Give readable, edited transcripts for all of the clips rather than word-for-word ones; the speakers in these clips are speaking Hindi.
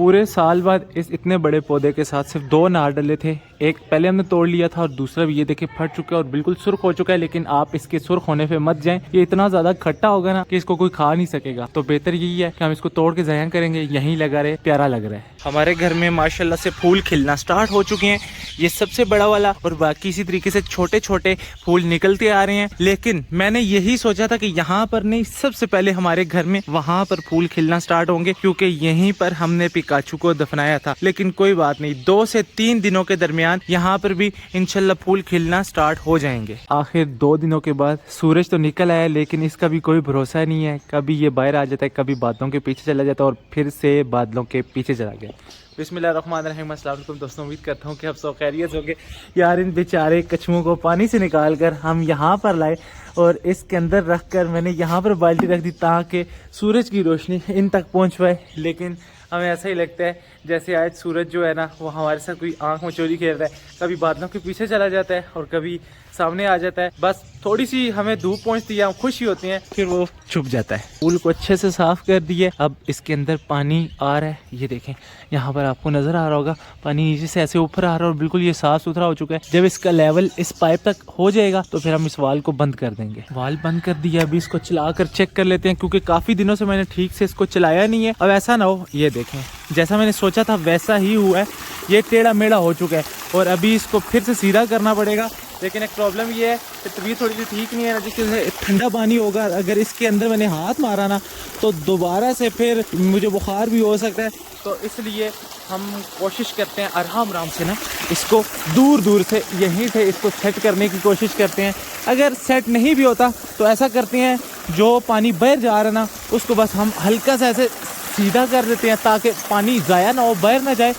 पूरे साल बाद इस इतने बड़े पौधे के साथ सिर्फ 2 अनार डले थे। एक पहले हमने तोड़ लिया था और दूसरा भी ये देखिए फट चुका है और बिल्कुल सुर्ख हो चुका है। लेकिन आप इसके सुर्ख होने पे मत जाएं, ये इतना ज्यादा खट्टा होगा ना कि इसको कोई खा नहीं सकेगा। तो बेहतर यही है कि हम इसको तोड़ के ज़ाया करेंगे, यहीं लगा रहे, प्यारा लग रहा है। हमारे घर में माशाल्लाह से फूल खिलना स्टार्ट हो चुके हैं। ये सबसे बड़ा वाला और बाकी इसी तरीके से छोटे छोटे फूल निकलते आ रहे हैं। लेकिन मैंने यही सोचा था कि यहाँ पर नहीं, सबसे पहले हमारे घर में वहाँ पर फूल खिलना स्टार्ट होंगे, क्योंकि यहीं पर हमने पिकाचू को दफनाया था। लेकिन कोई बात नहीं, 2 से 3 दिनों के दरमियान यहाँ पर भी इंशाल्लाह फूल खिलना स्टार्ट हो जाएंगे। आखिर 2 दिनों के बाद सूरज तो निकल आया, लेकिन इसका भी कोई भरोसा नहीं है। कभी ये बाहर आ जाता है, कभी बादलों के पीछे चला जाता है और फिर से बादलों के पीछे चला गया। बिस्मिल्लाहिर्रहमानिर्रहीम। अस्सलाम वालेकुम दोस्तों, उम्मीद करता हूँ कि आप सब खैरियत होंगे। यार इन बेचारे कछुओं को पानी से निकाल कर हम यहाँ पर लाए और इसके अंदर रख कर मैंने यहाँ पर बाल्टी रख दी ताकि सूरज की रोशनी इन तक पहुँच पाए। लेकिन हमें ऐसा ही लगता है जैसे आज सूरज जो है ना वो हमारे साथ कोई आंख में चोरी खेल रहा है। कभी बादलों के पीछे चला जाता है और कभी सामने आ जाता है। बस थोड़ी सी हमें धूप पहुंचती है, हम खुशी होती हैं, फिर वो छुप जाता है। फूल को अच्छे से साफ कर दिए, अब इसके अंदर पानी आ रहा है। ये देखें, यहाँ पर आपको नजर आ रहा होगा पानी नीचे से ऐसे ऊपर आ रहा है और बिल्कुल ये साफ सुथरा हो चुका है। जब इसका लेवल इस पाइप तक हो जाएगा तो फिर हम इस वाल को बंद कर देंगे। वाल बंद कर दिया, अभी इसको चला कर चेक कर लेते हैं, क्योंकि काफी दिनों से मैंने ठीक से इसको चलाया नहीं है। अब ऐसा ना हो, ये देखें जैसा मैंने सोचा था वैसा ही हुआ है। ये टेढ़ा मेढ़ा हो चुका है और अभी इसको फिर से सीधा करना पड़ेगा। लेकिन एक प्रॉब्लम ये है कि तबीयत थोड़ी सी ठीक नहीं है ना, जिससे ठंडा पानी होगा, अगर इसके अंदर मैंने हाथ मारा ना तो दोबारा से फिर मुझे बुखार भी हो सकता है। तो इसलिए हम कोशिश करते हैं आराम आराम से ना इसको दूर दूर से यहीं से इसको सेट करने की कोशिश करते हैं। अगर सेट नहीं भी होता तो ऐसा करते हैं, जो पानी बाहर जा रहा है ना उसको बस हम हल्का सा ऐसे सीधा कर देते हैं ताकि पानी ज़ाया ना हो, बाहर ना जाए।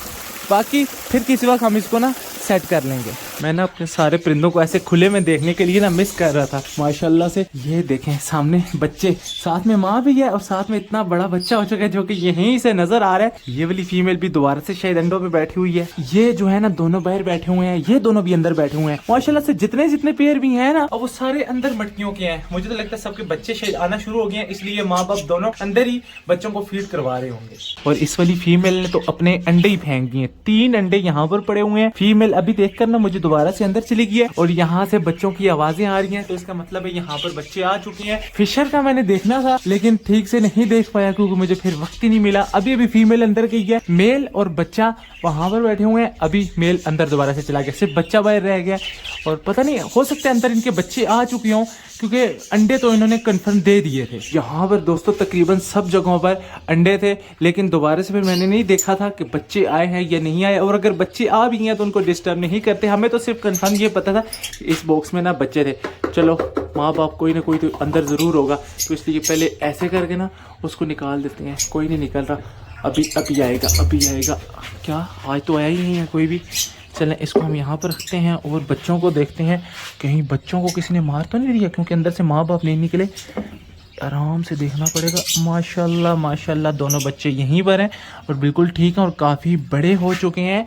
बाकी फिर किसी वक्त हम इसको ना सेट कर लेंगे। मैं ना अपने सारे परिंदों को ऐसे खुले में देखने के लिए ना मिस कर रहा था। माशाल्लाह से ये देखें सामने बच्चे, साथ में माँ भी है और साथ में इतना बड़ा बच्चा हो चुका है जो कि यहीं से नजर आ रहा है। ये वाली फीमेल भी दोबारा से शायद अंडों पे बैठी हुई है। ये जो है ना दोनों बाहर बैठे हुए हैं, ये दोनों भी अंदर बैठे हुए हैं। माशाल्लाह से जितने जितने पेड़ भी हैं ना, और वो सारे अंदर मटकियों के हैं। मुझे तो लगता है सबके बच्चे शायद आना शुरू हो गए हैं, इसलिए माँ बाप दोनों अंदर ही बच्चों को फीड करवा रहे होंगे। और इस वाली फीमेल ने तो अपने अंडे ही फेंक दिए। 3 अंडे यहाँ पर पड़े हुए हैं। फीमेल अभी देख कर ना मुझे दोबारा से अंदर चली गई है और यहाँ से बच्चों की आवाजें आ रही हैं, तो इसका मतलब है यहाँ पर बच्चे आ चुके हैं। फिशर का मैंने देखना था लेकिन ठीक से नहीं देख पाया क्योंकि मुझे फिर वक्त ही नहीं मिला। अभी अभी फीमेल अंदर गई है, मेल और बच्चा वहां पर बैठे हुए हैं। अभी मेल अंदर दोबारा से चला गया, सिर्फ बच्चा बाहर रह गया और पता नहीं, हो सकता है अंदर इनके बच्चे आ चुके हों क्योंकि अंडे तो इन्होंने कंफर्म दे दिए थे। यहाँ पर दोस्तों तकरीबन सब जगहों पर अंडे थे, लेकिन दोबारा से फिर मैंने नहीं देखा था कि बच्चे आए हैं या नहीं आए। और अगर बच्चे आ भी हैं तो उनको डिस्टर्ब नहीं करते। हमें तो सिर्फ कंफर्म ये पता था इस बॉक्स में ना बच्चे थे। चलो माँ बाप कोई ना कोई तो अंदर ज़रूर होगा, तो इसलिए पहले ऐसे करके ना उसको निकाल देते हैं। कोई नहीं निकल रहा, अभी आएगा, अभी आएगा। क्या आज तो आया ही नहीं है कोई भी। चलें इसको हम यहाँ पर रखते हैं और बच्चों को देखते हैं कहीं बच्चों को किसी ने मार तो नहीं दिया, क्योंकि अंदर से माँ बाप नहीं निकले। आराम से देखना पड़ेगा। माशाल्लाह माशाल्लाह दोनों बच्चे यहीं पर हैं और बिल्कुल ठीक हैं और काफ़ी बड़े हो चुके हैं।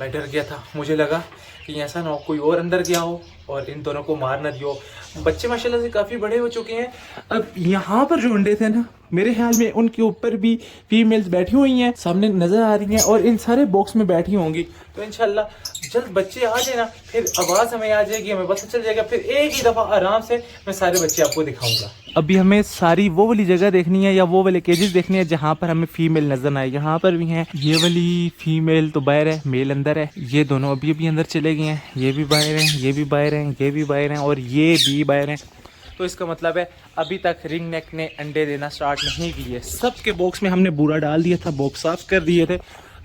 मैं डर गया था, मुझे लगा कि ऐसा ना हो कोई और अंदर गया हो और इन दोनों को मार ना दियो। बच्चे माशाल्लाह से काफ़ी बड़े हो चुके हैं। अब यहाँ पर जो अंडे थे ना, मेरे ख्याल में उनके ऊपर भी फीमेल्स बैठी हुई हैं, सामने नज़र आ रही हैं और इन सारे बॉक्स में बैठी होंगी। तो इंशाल्लाह जल्द बच्चे आ जाए ना, फिर आवाज़ हमें आ जाएगी, हमें पता चल जाएगा, फिर एक ही दफ़ा आराम से मैं सारे बच्चे आपको दिखाऊंगा। अभी हमें सारी वो वाली जगह देखनी है या वो वाले केजेस देखनी है जहाँ पर हमें फीमेल नजर ना आए। यहाँ पर भी हैं, ये वाली फीमेल तो बाहर है, मेल अंदर है। ये दोनों अभी अभी अंदर चले गए हैं, ये भी बाहर हैं, ये भी बाहर हैं, ये भी बाहर हैं और ये भी बाहर हैं। तो इसका मतलब है अभी तक रिंग नेक ने अंडे देना स्टार्ट नहीं किए। सबके बॉक्स में हमने बूरा डाल दिया था, बॉक्स साफ कर दिए थे।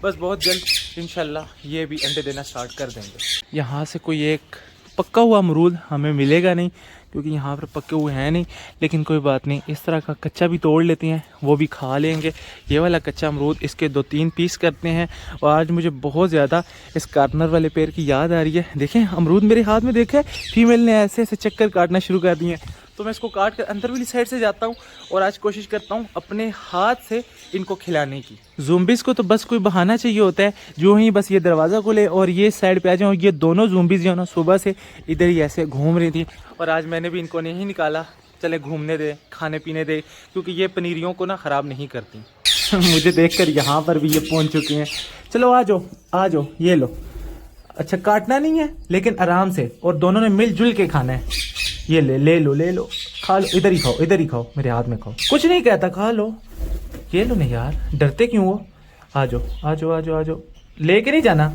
बस बहुत जल्द इंशाल्लाह ये भी अंडे देना स्टार्ट कर देंगे। यहाँ से कोई एक पक्का हुआ अमरूद हमें मिलेगा नहीं क्योंकि यहाँ पर पक्के हुए हैं नहीं, लेकिन कोई बात नहीं, इस तरह का कच्चा भी तोड़ लेते हैं, वो भी खा लेंगे। ये वाला कच्चा अमरूद, इसके 2-3 पीस करते हैं। और आज मुझे बहुत ज़्यादा इस कार्नर वाले पेड़ की याद आ रही है। देखें अमरूद मेरे हाथ में, देखें फीमेल ने ऐसे ऐसे चक्कर काटना शुरू कर दिए हैं। तो मैं इसको काट कर अंदर वाली साइड से जाता हूँ और आज कोशिश करता हूँ अपने हाथ से इनको खिलाने की। ज़ूम्बीज़ को तो बस कोई बहाना चाहिए होता है, जो ही बस ये दरवाज़ा खुले और ये साइड पे आ जाऊँ। ये दोनों ज़ूम्बीज़ जो है ना सुबह से इधर ही ऐसे घूम रही थी और आज मैंने भी इनको नहीं निकाला। चले घूमने दे, खाने पीने दे, क्योंकि ये पनीरियों को ना ख़राब नहीं करती। मुझे देखकर यहाँ पर भी ये पहुँच चुके हैं। चलो आ जाओ, ये लो। अच्छा काटना नहीं है लेकिन आराम से, और दोनों ने मिलजुल के खाना है। ये ले लो, खा लो, इधर ही खाओ, मेरे हाथ में खाओ, कुछ नहीं कहता, खा लो। ये लो नहीं यार, डरते क्यों हो? आ जाओ, लेके नहीं जाना।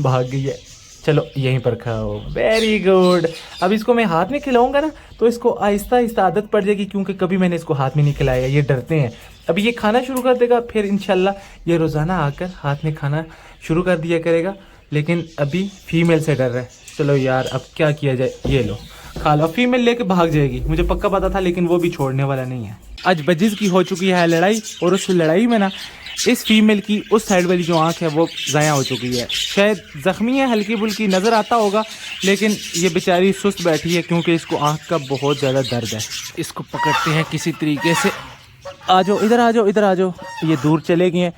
भाग गई है। चलो यहीं पर खाओ, वेरी गुड। अब इसको मैं हाथ में खिलाऊंगा ना तो इसको आहिस्ता आहिस्ता आदत पड़ जाएगी, क्योंकि कभी मैंने इसको हाथ में नहीं खिलाया, ये डरते हैं। अभी ये खाना शुरू कर देगा, फिर इंशाल्लाह ये रोज़ाना आकर हाथ में खाना शुरू कर दिया करेगा, लेकिन अभी फीमेल से डर रहा है। चलो यार अब क्या किया जाए, ये लो खा लो। फीमेल लेके भाग जाएगी, मुझे पक्का पता था, लेकिन वो भी छोड़ने वाला नहीं है। आज बजिस की हो चुकी है लड़ाई, और उस लड़ाई में ना इस फीमेल की उस साइड वाली जो आंख है वो ज़ाया हो चुकी है। शायद ज़ख्मी है, हल्की फुल्की नज़र आता होगा, लेकिन ये बेचारी सुस्त बैठी है क्योंकि इसको आंख का बहुत ज़्यादा दर्द है। इसको पकड़ते हैं किसी तरीके से। आ जाओ, इधर आ जाओ। ये दूर चले गए हैं।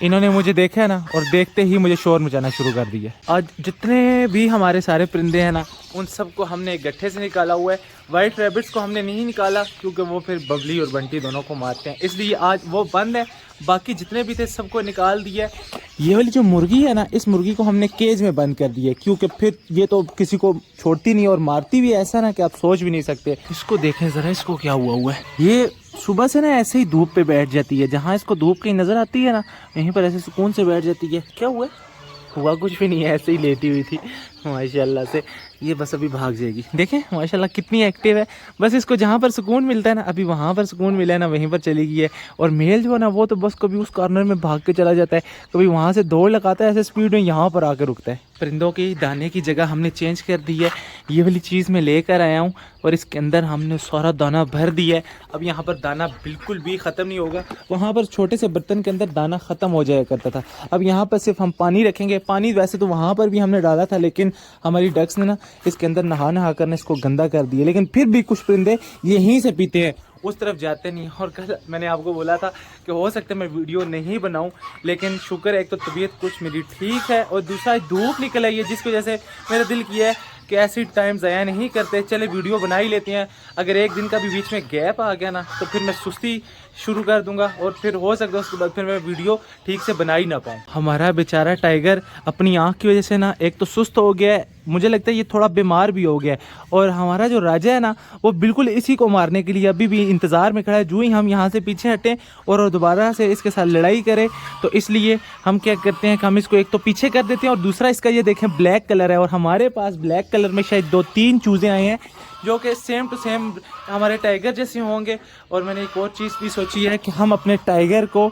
इन्होंने मुझे देखा है ना, और देखते ही मुझे शोर मचाना शुरू कर दिया। आज जितने भी हमारे सारे परिंदे हैं ना, उन सबको हमने एक गट्ठे से निकाला हुआ है। वाइट रैबिट्स को हमने नहीं निकाला क्योंकि वो फिर बबली और बंटी दोनों को मारते हैं, इसलिए आज वो बंद है। बाकी जितने भी थे सबको निकाल दिया है। ये वाली जो मुर्गी है ना, इस मुर्गी को हमने केज में बंद कर दिया है, क्योंकि फिर ये तो किसी को छोड़ती नहीं और मारती भी ऐसा ना कि आप सोच भी नहीं सकते। इसको देखें ज़रा, इसको क्या हुआ है। ये सुबह से ना ऐसे ही धूप पे बैठ जाती है, जहाँ इसको धूप कहीं नज़र आती है ना, यहीं पर ऐसे सुकून से बैठ जाती है। क्या हुआ कुछ भी नहीं है, ऐसे ही लेटी हुई थी माशाल्लाह से। ये बस अभी भाग जाएगी। देखें माशाल्लाह कितनी एक्टिव है। बस इसको जहाँ पर सुकून मिलता है ना, अभी वहाँ पर सुकून मिला है ना, वहीं पर चली गई है। और मेल जो है ना, वो तो बस कभी उस कॉर्नर में भाग के चला जाता है, कभी वहाँ से दौड़ लगाता है ऐसे स्पीड में, यहाँ पर आकर रुकता है। परिंदों की दाने की जगह हमने चेंज कर दी है। ये वाली चीज़ मैं लेकर आया हूँ और इसके अंदर हमने सारा दाना भर दिया है। अब यहाँ पर दाना बिल्कुल भी ख़त्म नहीं होगा। वहाँ पर छोटे से बर्तन के अंदर दाना ख़त्म हो जाया करता था, अब यहाँ पर सिर्फ हम पानी रखेंगे। पानी वैसे तो वहाँ पर भी हमने डाला था, लेकिन हमारी डक्स ने ना इसके अंदर नहा कर इसको गंदा कर दिया। लेकिन फिर भी कुछ परिंदे यहीं से पीते हैं, उस तरफ जाते नहीं। और कल मैंने आपको बोला था कि हो सकता है मैं वीडियो नहीं बनाऊं, लेकिन शुक्र है एक तो तबीयत कुछ मेरी ठीक है, और दूसरा धूप निकल आई है, जिसकी वजह से मेरा दिल किया है कि ऐसी टाइम ज़ाया नहीं करते, चले वीडियो बना ही लेते हैं। अगर एक दिन का भी बीच में गैप आ गया ना, तो फिर मैं सुस्ती शुरू कर दूंगा, और फिर हो सकता है उसके बाद फिर मैं वीडियो ठीक से बना ही ना पाऊँ। हमारा बेचारा टाइगर अपनी आँख की वजह से ना एक तो सुस्त हो गया है, मुझे लगता है ये थोड़ा बीमार भी हो गया है। और हमारा जो राजा है ना, वो बिल्कुल इसी को मारने के लिए अभी भी इंतज़ार में खड़ा है। जो ही हम यहाँ से पीछे हटें और दोबारा से इसके साथ लड़ाई करें, तो इसलिए हम क्या करते हैं कि हम इसको एक तो पीछे कर देते हैं, और दूसरा इसका ये देखें ब्लैक कलर है, और हमारे पास ब्लैक कलर में शायद 2-3 चूज़े आए हैं जो कि सेम टू सेम हमारे टाइगर जैसे होंगे। और मैंने एक और चीज़ भी सोची है कि हम अपने टाइगर को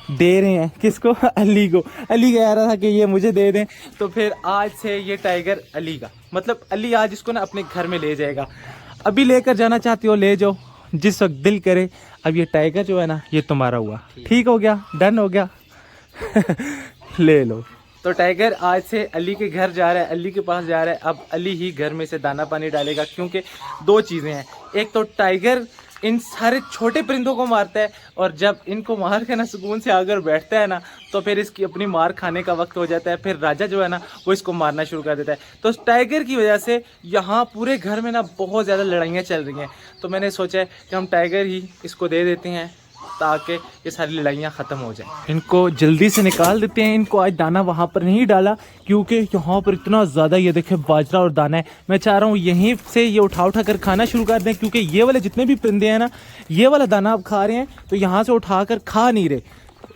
दे रहे हैं, किसको? अली को। अली कह रहा था कि ये मुझे दे दें, तो फिर आज से ये टाइगर अली का, मतलब अली आज इसको ना अपने घर में ले जाएगा। अभी लेकर जाना चाहती हो ले जाओ, जिस वक्त दिल करे। अब ये टाइगर जो है ना, ये तुम्हारा हुआ, ठीक हो गया, डन हो गया। ले लो। तो टाइगर आज से अली के घर जा रहा है, अली के पास जा रहा है। अब अली ही घर में से दाना पानी डालेगा, क्योंकि 2 चीज़ें हैं। एक तो टाइगर इन सारे छोटे परिंदों को मारता है, और जब इनको मार के ना सुकून से आकर बैठता है ना, तो फिर इसकी अपनी मार खाने का वक्त हो जाता है। फिर राजा जो है ना, वो इसको मारना शुरू कर देता है। तो टाइगर की वजह से यहाँ पूरे घर में ना बहुत ज़्यादा लड़ाइयाँ चल रही हैं। तो मैंने सोचा है कि हम टाइगर ही इसको दे देते हैं, ताकि ये सारी लड़ाइयाँ ख़त्म हो जाएं। इनको जल्दी से निकाल देते हैं। इनको आज दाना वहाँ पर नहीं डाला, क्योंकि यहाँ पर इतना ज़्यादा ये देखें बाजरा और दाना है। मैं चाह रहा हूँ यहीं से ये उठा कर खाना शुरू कर दें, क्योंकि ये वाले जितने भी परिंदे हैं ना, ये वाला दाना अब खा रहे हैं, तो यहाँ से उठा कर खा नहीं रहे।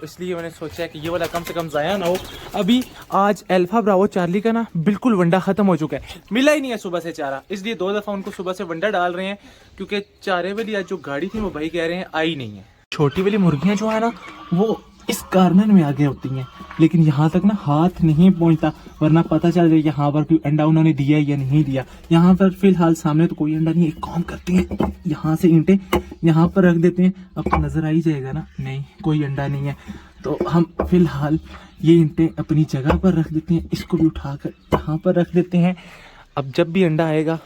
इसलिए मैंने सोचा है कि ये वाला कम से कम ज़ाया ना हो। अभी आज अल्फा ब्रावो चार्ली का ना बिल्कुल वंडा ख़त्म हो चुका है, मिला ही नहीं है सुबह से चारा, इसलिए 2 दफ़ा उनको सुबह से वंडा डाल रहे हैं, क्योंकि चारे वाली आज जो गाड़ी थी वो भाई कह रहे हैं आई नहीं है। छोटी वाली मुर्गियाँ जो है ना, वो इस कार्नर में आगे होती हैं, लेकिन यहाँ तक ना हाथ नहीं पहुँचता, वरना पता चल जाए यहाँ पर कोई अंडा उन्होंने दिया या नहीं दिया। यहाँ पर फिलहाल सामने तो कोई अंडा नहीं है। एक काम करते हैं, यहाँ से ईंटें यहाँ पर रख देते हैं, अब तो नज़र आ ही जाएगा ना, नहीं कोई अंडा नहीं है। तो हम फिलहाल ये ईंटें अपनी जगह पर रख देते हैं, इसको भी उठाकर यहाँ पर रख देते हैं। अब जब भी अंडा आएगा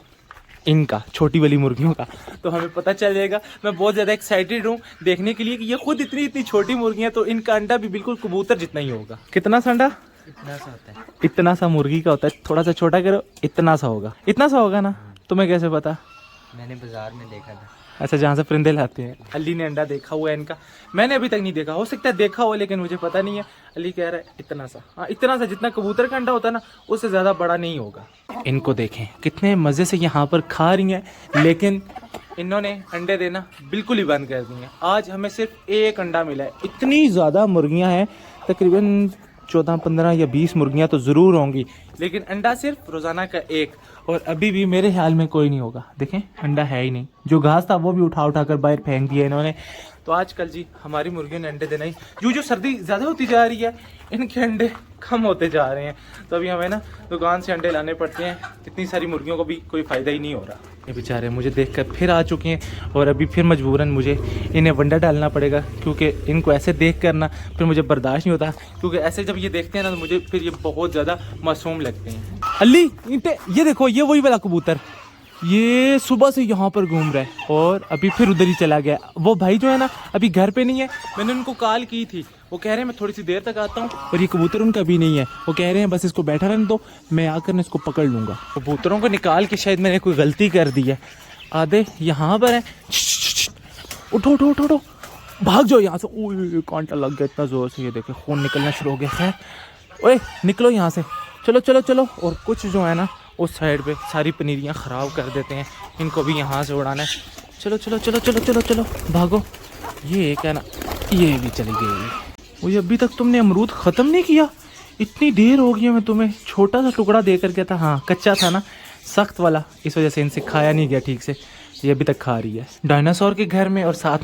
इनका, छोटी वाली मुर्गियों का, तो हमें पता चल जाएगा। मैं बहुत ज़्यादा एक्साइटेड हूँ देखने के लिए कि ये खुद इतनी छोटी मुर्गियाँ, तो इनका अंडा भी बिल्कुल कबूतर जितना ही होगा। कितना सा अंडा? इतना सा होता है, इतना सा मुर्गी का होता है। थोड़ा सा छोटा करो, इतना सा होगा, इतना सा होगा ना। तुम्हें कैसे पता? मैंने बाजार में देखा था। अच्छा, जहाँ से परिंदे लाते हैं। अली ने अंडा देखा हुआ है इनका, मैंने अभी तक नहीं देखा, हो सकता है देखा हो लेकिन मुझे पता नहीं है। अली कह रहा है इतना सा, हाँ इतना सा, जितना कबूतर का अंडा होता है ना उससे ज़्यादा बड़ा नहीं होगा। इनको देखें कितने मज़े से यहाँ पर खा रही हैं, लेकिन इन्होंने अंडे देना बिल्कुल ही बंद कर दिए। आज हमें सिर्फ एक अंडा मिला है। इतनी ज़्यादा मुर्गियाँ हैं, तकरीबन 14-15 या 20 मुर्गियाँ तो ज़रूर होंगी, लेकिन अंडा सिर्फ रोज़ाना का एक। और अभी भी मेरे ख्याल में कोई नहीं होगा। देखें अंडा है ही नहीं, जो घास था वो भी उठा उठा कर बाहर फेंक दिया इन्होंने। तो आजकल जी हमारी मुर्गियों ने अंडे देना ही, जो सर्दी ज़्यादा होती जा रही है इनके अंडे कम होते जा रहे हैं। तो अभी हमें ना दुकान से अंडे लाने पड़ते हैं, इतनी सारी मुर्गियों को भी कोई फ़ायदा ही नहीं हो रहा। ये बेचारे मुझे देखकर फिर आ चुके हैं और अभी फिर मजबूरन मुझे इन्हें वंडा डालना पड़ेगा, क्योंकि इनको ऐसे देख कर ना फिर मुझे बर्दाश्त नहीं होता, क्योंकि ऐसे जब ये देखते हैं ना तो मुझे फिर ये बहुत ज़्यादा मासूम लगते हैं। अली ये देखो, ये वही वाला कबूतर, ये सुबह से यहाँ पर घूम रहा है और अभी फिर उधर ही चला गया। वो भाई जो है ना अभी घर पे नहीं है, मैंने उनको कॉल की थी, वो कह रहे हैं मैं थोड़ी सी देर तक आता हूँ। और ये कबूतर उनका भी नहीं है, वो कह रहे हैं बस इसको बैठा रहने दो, मैं आकर इसको पकड़ लूँगा। कबूतरों को निकाल के शायद मैंने कोई गलती कर दी है। आधे यहाँ पर है, उठो उठो उठो उठो, भाग जाओ यहाँ से। ओए कांटा लग गया इतना ज़ोर से, ये देखे खून निकलना शुरू हो गया। खैर ओए निकलो यहाँ से, चलो चलो चलो। और कुछ जो है ना उस साइड पे सारी पनीरियाँ ख़राब कर देते हैं, इनको भी यहाँ से उड़ाना है। चलो चलो चलो चलो चलो चलो भागो। ये एक है ना, ये भी चली गई। वो अभी तक तुमने अमरूद ख़त्म नहीं किया? इतनी देर हो गई है, मैं तुम्हें छोटा सा टुकड़ा दे कर गया था। हाँ कच्चा था ना, सख्त वाला, इस वजह से इनसे खाया नहीं गया ठीक से। ये अभी तक खा रही है। डायनासोर के घर में और साथ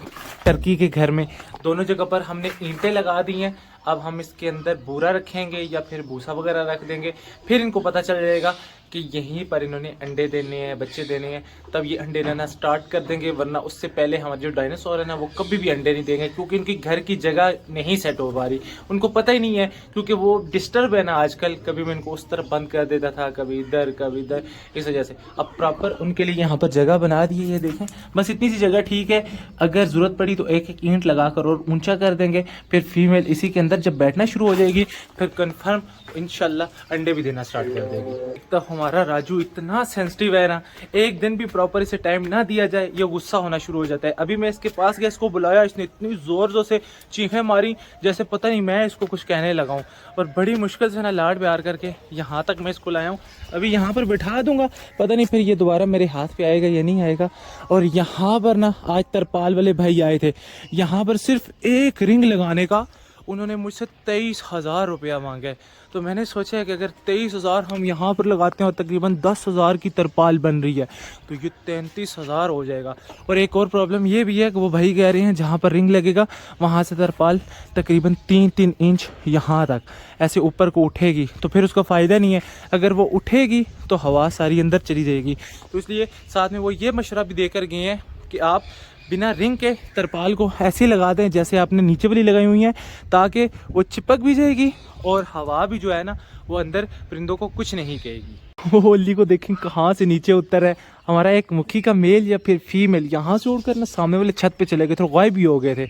टर्की के घर में दोनों जगह पर हमने ईंटें लगा दी हैं। अब हम इसके अंदर बूरा रखेंगे या फिर भूसा वगैरह रख देंगे, फिर इनको पता चल जाएगा कि यहीं पर इन्होंने अंडे देने हैं, बच्चे देने हैं, तब ये अंडे देना स्टार्ट कर देंगे। वरना उससे पहले हमारे जो डायनासोर है ना वो कभी भी अंडे नहीं देंगे, क्योंकि इनकी घर की जगह नहीं सेट हो पा रही। उनको पता ही नहीं है, क्योंकि वो डिस्टर्ब है ना आजकल। कभी मैं इनको उस तरफ बंद कर देता था, कभी इधर कभी इधर, इस वजह से अब प्रॉपर उनके लिए यहाँ पर जगह बना दी है। ये देखें बस इतनी सी जगह ठीक है, अगर ज़रूरत पड़ी तो एक एक ईंट लगा कर और ऊंचा कर देंगे। फिर फीमेल इसी के अंदर जब बैठना शुरू हो जाएगी, फिर कन्फर्म इंशाल्लाह अंडे भी देना स्टार्ट कर देगी। तो हमारा राजू इतना सेंसिटिव है ना, एक दिन भी प्रॉपर इसे टाइम ना दिया जाए ये गुस्सा होना शुरू हो जाता है। अभी मैं इसके पास गया, इसको बुलाया, इसने इतनी ज़ोर ज़ोर से चीखें मारी जैसे पता नहीं मैं इसको कुछ कहने लगा हूँ। और बड़ी मुश्किल से ना लाड प्यार करके यहाँ तक मैं इसको लाया हूँ। अभी यहाँ पर बैठा दूंगा, पता नहीं फिर ये दोबारा मेरे हाथ पे आएगा या नहीं आएगा। और यहाँ पर ना आज तरपाल वाले भाई आए थे, यहाँ पर सिर्फ एक रिंग लगाने का उन्होंने मुझसे 23,000 रुपया मांगा है। तो मैंने सोचा कि अगर 23,000 हम यहाँ पर लगाते हैं और तकरीबन 10,000 की तरपाल बन रही है तो ये 33,000 हो जाएगा। और एक और प्रॉब्लम ये भी है कि वो भाई कह रहे हैं जहाँ पर रिंग लगेगा वहाँ से तरपाल तकरीबन 3-3 इंच यहाँ तक ऐसे ऊपर को उठेगी, तो फिर उसका फ़ायदा नहीं है। अगर वो उठेगी तो हवा सारी अंदर चली जाएगी। तो इसलिए साथ में वो ये मशवरा भी देकर गए हैं कि आप बिना रिंग के तरपाल को ऐसे लगा दें जैसे आपने नीचे वाली लगाई हुई है, ताकि वो चिपक भी जाएगी और हवा भी जो है ना वो अंदर परिंदों को कुछ नहीं कहेगी। वो होली को देखें कहाँ से नीचे उतर है। हमारा एक मुखी का मेल या फिर फीमेल यहाँ से उड़कर ना सामने वाले छत पे चले गए थे, गायब भी हो गए थे।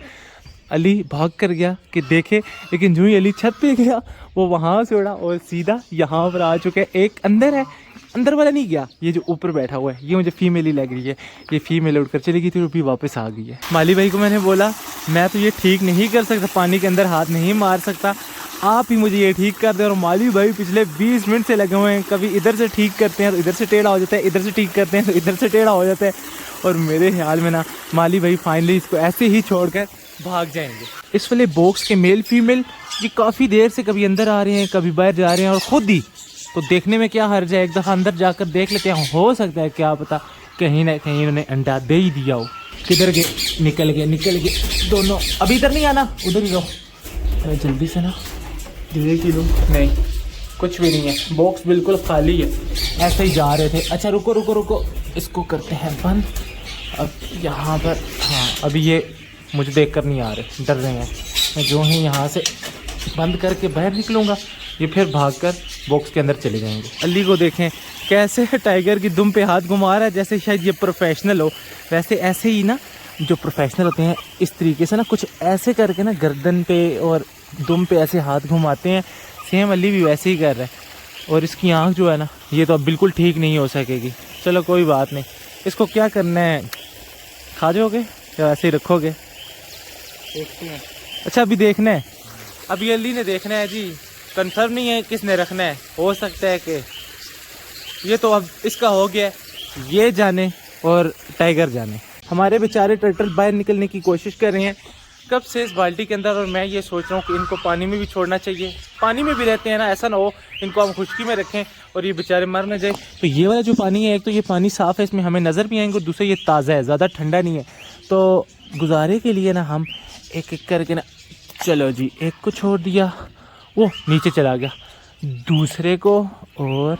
अली भाग कर गया कि देखे, लेकिन जो ही अली छत पे गया वो वहाँ से उड़ा और सीधा यहाँ पर आ चुके हैं। एक अंदर है, अंदर वाला नहीं गया, ये जो ऊपर बैठा हुआ है ये मुझे फीमेल ही लग रही है। ये फीमेल उड़कर चली गई थी और भी वापस आ गई है। माली भाई को मैंने बोला मैं तो ये ठीक नहीं कर सकता, पानी के अंदर हाथ नहीं मार सकता, आप ही मुझे ये ठीक कर दें। और माली भाई पिछले 20 मिनट से लगे हुए हैं, कभी इधर से ठीक करते हैं तो इधर से टेढ़ा हो जाता है, इधर से ठीक करते हैं तो इधर से टेढ़ा हो जाता है। और मेरे ख्याल में ना माली भाई फाइनली इसको ऐसे ही छोड़कर भाग जाएंगे। इस वाले बॉक्स के मेल फीमेल ये काफ़ी देर से कभी अंदर आ रहे हैं कभी बाहर जा रहे हैं और ख़ुद ही, तो देखने में क्या हर्ज है, एक दफ़ा अंदर जाकर देख लेते हैं, हो सकता है क्या पता कहीं ना कहीं उन्होंने अंडा दे ही दिया हो। किधर गए? निकल गए दोनों। अभी इधर नहीं आना, उधर ही रहो जल्दी से ना। 1 किलो नहीं, कुछ भी नहीं है, बॉक्स बिल्कुल खाली है, ऐसे ही जा रहे थे। अच्छा रुको रुको रुको, इसको करते हैं बंद। अब यहाँ पर हाँ, अभी ये मुझे देखकर नहीं आ रहे, डर रहे हैं। मैं जो ही यहाँ से बंद करके बाहर निकलूँगा ये फिर भागकर बॉक्स के अंदर चले जाएंगे। अली को देखें कैसे टाइगर की दुम पे हाथ घुमा रहा है जैसे शायद ये प्रोफेशनल हो। वैसे ऐसे ही ना जो प्रोफेशनल होते हैं इस तरीके से ना कुछ ऐसे करके ना गर्दन पे और दुम पे ऐसे हाथ घुमाते हैं। सेम अली भी वैसे ही कर रहा है। और इसकी आँख जो है ना ये तो अब बिल्कुल ठीक नहीं हो सकेगी। चलो कोई बात नहीं, इसको क्या करना है, खा जाओगे या ऐसे ही रखोगे? देखते हैं। अच्छा अभी देखना है, अभी अली ने देखना है जी, कंफर्म नहीं है किसने रखना है। हो सकता है कि ये तो अब इसका हो गया, ये जाने और टाइगर जाने। हमारे बेचारे टर्टल बाहर निकलने की कोशिश कर रहे हैं कब से इस बाल्टी के अंदर, और मैं ये सोच रहा हूँ कि इनको पानी में भी छोड़ना चाहिए। पानी में भी रहते हैं ना, ऐसा ना हो इनको हम खुश्की में रखें और ये बेचारे मर ना जाए। तो ये वाला जो पानी है, एक तो ये पानी साफ़ है, इसमें हमें नज़र भी आएंगे, दूसरा ये ताज़ा है, ज़्यादा ठंडा नहीं है। तो गुजारे के लिए ना हम एक एक करके ना, चलो जी एक को छोड़ दिया, वो नीचे चला गया, दूसरे को, और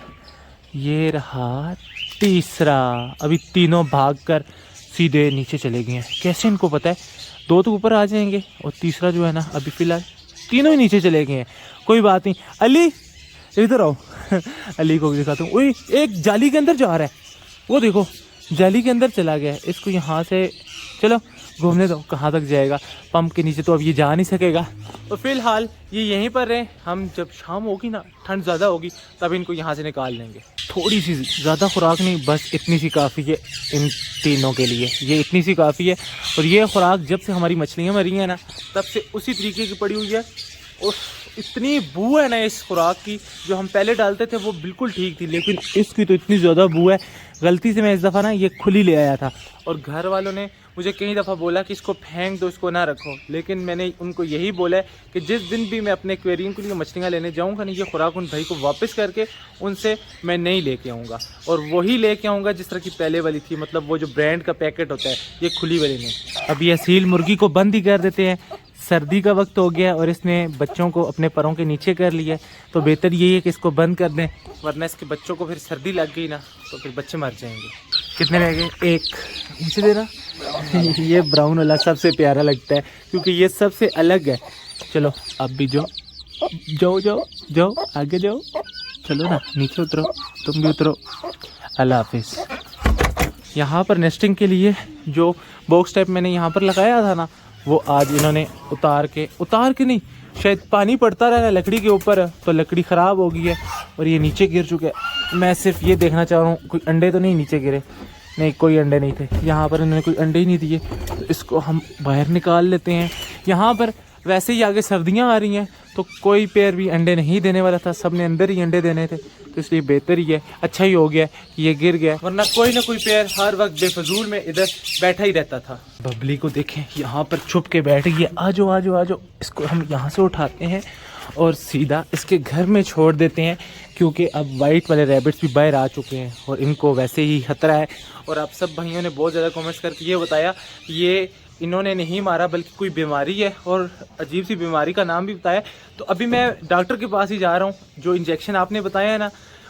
ये रहा तीसरा। अभी तीनों भागकर सीधे नीचे चले गए हैं। कैसे इनको पता है? दो तो ऊपर आ जाएंगे और तीसरा जो है ना, अभी फ़िलहाल तीनों ही नीचे चले गए हैं। कोई बात नहीं, अली इधर आओ अली को दिखाता हूँ। वही एक जाली के अंदर जा रहा है, वो देखो जाली के अंदर चला गया है। इसको यहाँ से चलो घूमने दो, कहाँ तक जाएगा, पंप के नीचे तो अब ये जा नहीं सकेगा। तो फिलहाल ये यहीं पर रहे, हम जब शाम होगी ना, ठंड ज़्यादा होगी, तब इनको यहाँ से निकाल लेंगे। थोड़ी सी ज़्यादा खुराक नहीं, बस इतनी सी काफ़ी है इन तीनों के लिए, ये इतनी सी काफ़ी है। और ये खुराक जब से हमारी मछलियाँ मरी हैं ना, तब से उसी तरीके की पड़ी हुई है। और इतनी बू है ना इस खुराक की, जो हम पहले डालते थे वो बिल्कुल ठीक थी, लेकिन इसकी तो इतनी ज़्यादा बू है। गलती से मैं इस दफ़ा ना ये खुली ले आया था, और घर वालों ने मुझे कई दफ़ा बोला कि इसको फेंक दो, इसको ना रखो, लेकिन मैंने उनको यही बोला है कि जिस दिन भी मैं अपने एक्वेरियम के लिए मछलियाँ लेने जाऊँगा ना, ये खुराक उन भाई को वापस करके उनसे मैं नहीं लेके आऊँगा, और वही लेके आऊँगा जिस तरह की पहले वाली थी, मतलब वो जो ब्रांड का पैकेट होता है, ये खुली वाली नहीं। अब ये सील मुर्गी को बंद ही कर देते हैं, सर्दी का वक्त हो गया और इसने बच्चों को अपने पैरों के नीचे कर लिया, तो बेहतर यही है कि इसको बंद कर दें, वरना इसके बच्चों को फिर सर्दी लग गई ना, तो फिर बच्चे मर जाएंगे। कितने रह गए? एक नीचे दे रहा ये ब्राउन वाला सबसे प्यारा लगता है क्योंकि ये सबसे अलग है। चलो अब भी जाओ जाओ जाओ जाओ, आगे जाओ, चलो ना नीचे उतरो, तुम भी उतरो। अल्लाह हाफिज़। यहाँ पर नेस्टिंग के लिए जो बॉक्स टाइप मैंने यहाँ पर लगाया था ना, वो आज इन्होंने उतार के नहीं, शायद पानी पड़ता रहा लकड़ी के ऊपर, तो लकड़ी ख़राब हो गई है और ये नीचे गिर चुके हैं। मैं सिर्फ ये देखना चाह रहा हूँ कोई अंडे तो नहीं नीचे गिरे। नहीं, कोई अंडे नहीं थे यहाँ पर, इन्होंने कोई अंडे ही नहीं दिए, तो इसको हम बाहर निकाल लेते हैं। यहाँ पर वैसे ही आगे सर्दियाँ आ रही हैं, तो कोई पेड़ भी अंडे नहीं देने वाला था, सब ने अंदर ही अंडे देने थे, तो इसलिए बेहतर ही है, अच्छा ही हो गया कि ये गिर गया, वरना कोई ना कोई पेड़ हर वक्त बेफजूल में इधर बैठा ही रहता था। बबली को देखें यहाँ पर छुप के बैठ गई है। आ जाओ आ जाओ आ जाओ, इसको हम यहाँ से उठाते हैं और सीधा इसके घर में छोड़ देते हैं, क्योंकि अब वाइट वाले रैबिट्स भी बाहर आ चुके हैं और इनको वैसे ही खतरा है। और आप सब भाइयों ने बहुत ज़्यादा कमेंट्स करके ये बताया ये इन्होंने नहीं मारा, बल्कि कोई बीमारी है, और अजीब सी बीमारी का नाम भी बताया। तो अभी मैं डॉक्टर के पास ही जा रहा हूँ, जो इंजेक्शन आपने बताया है ना,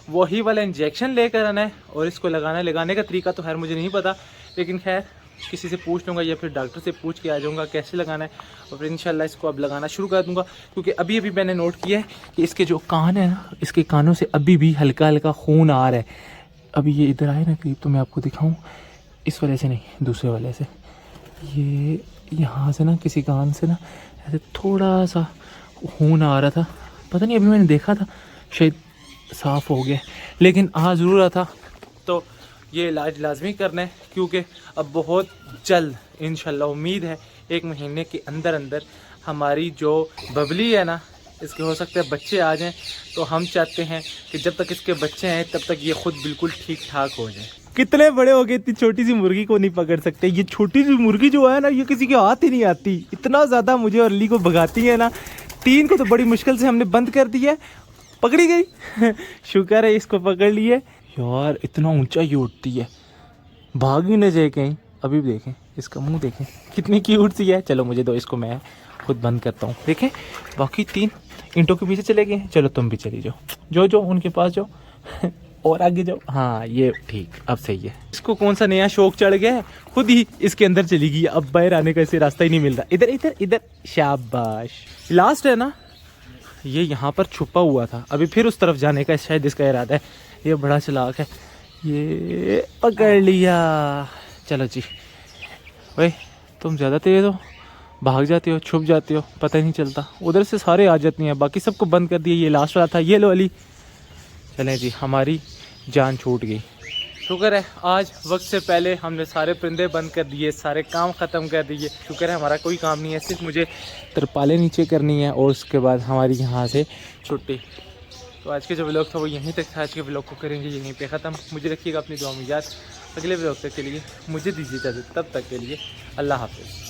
वही वाला इंजेक्शन लेकर आना है, और इसको लगाने का तरीका तो खैर मुझे नहीं पता, लेकिन खैर किसी से पूछ लूँगा या फिर डॉक्टर से पूछ के आ जाऊँगा कैसे लगाना है, और फिर इंशाल्लाह इसको अब लगाना शुरू कर दूँगा। क्योंकि अभी मैंने नोट किया है कि इसके जो कान है ना, इसके कानों से अभी भी हल्का हल्का खून आ रहा है। अभी ये इधर आए ना करीब, तो मैं आपको दिखाऊँ, इस वाले से नहीं, दूसरे वाले से, ये यहाँ से ना किसी कान से ना ऐसे थोड़ा सा खून आ रहा था, पता नहीं, अभी मैंने देखा था शायद साफ़ हो गया, लेकिन आ ज़रूर रहा था। तो ये इलाज लाजमी करना है, क्योंकि अब बहुत जल्द इंशाल्लाह उम्मीद है 1 महीने के अंदर अंदर हमारी जो बबली है ना, इसके हो सकते हैं बच्चे आ जाएं। तो हम चाहते हैं कि जब तक इसके बच्चे हैं तब तक ये खुद बिल्कुल ठीक ठाक हो जाए। कितने बड़े हो गए, इतनी छोटी सी मुर्गी को नहीं पकड़ सकते। ये छोटी सी मुर्गी जो है ना, ये किसी के हाथ ही नहीं आती, इतना ज़्यादा मुझे और अली को भगाती है ना। 3 को तो बड़ी मुश्किल से हमने बंद कर दिया, पकड़ी गई शुक्र है इसको पकड़ लिए। यार इतना ऊंचा ये उठती है, भाग ही न जाए कहीं। अभी भी देखें इसका मुंह, देखें कितनी क्यूट सी है। चलो मुझे दो, इसको मैं खुद बंद करता हूँ। देखें बाकी 3 ईंटों के पीछे चले गए। चलो तुम भी चली जाओ, जो उनके पास जाओ और आगे जाओ। हाँ ये ठीक, अब सही है। इसको कौन सा नया शौक चढ़ गया है, खुद ही इसके अंदर चली गई, अब बाहर आने का इसे रास्ता ही नहीं मिल रहा। इधर इधर इधर, शाबाश। लास्ट है ना, ये यहाँ पर छुपा हुआ था, अभी फिर उस तरफ जाने का शायद इसका इरादा है। ये बड़ा चालाक है, ये पकड़ लिया। चलो जी, भाई तुम ज़्यादा तेज़ हो, भाग जाते हो, छुप जाते हो, पता ही नहीं चलता। उधर से सारे आ जाती हैं, बाकी सबको बंद कर दिया। ये लास्ट वाला था, ये लो अली। चलें जी, हमारी जान छूट गई। शुक्र है आज वक्त से पहले हमने सारे परिंदे बंद कर दिए, सारे काम ख़त्म कर दिए। शुक्र है हमारा कोई काम नहीं है, सिर्फ मुझे तरपालें नीचे करनी है और उसके बाद हमारी यहाँ से छुट्टी। तो आज के जो व्लॉग था वो यहीं तक था। आज के व्लॉग को करेंगे यहीं पे ख़त्म। मुझे रखिएगा अपनी दुआ में याद। अगले व्लॉग तक के लिए मुझे दीजिए इजाज़त, तब तक के लिए अल्लाह हाफ़िज़।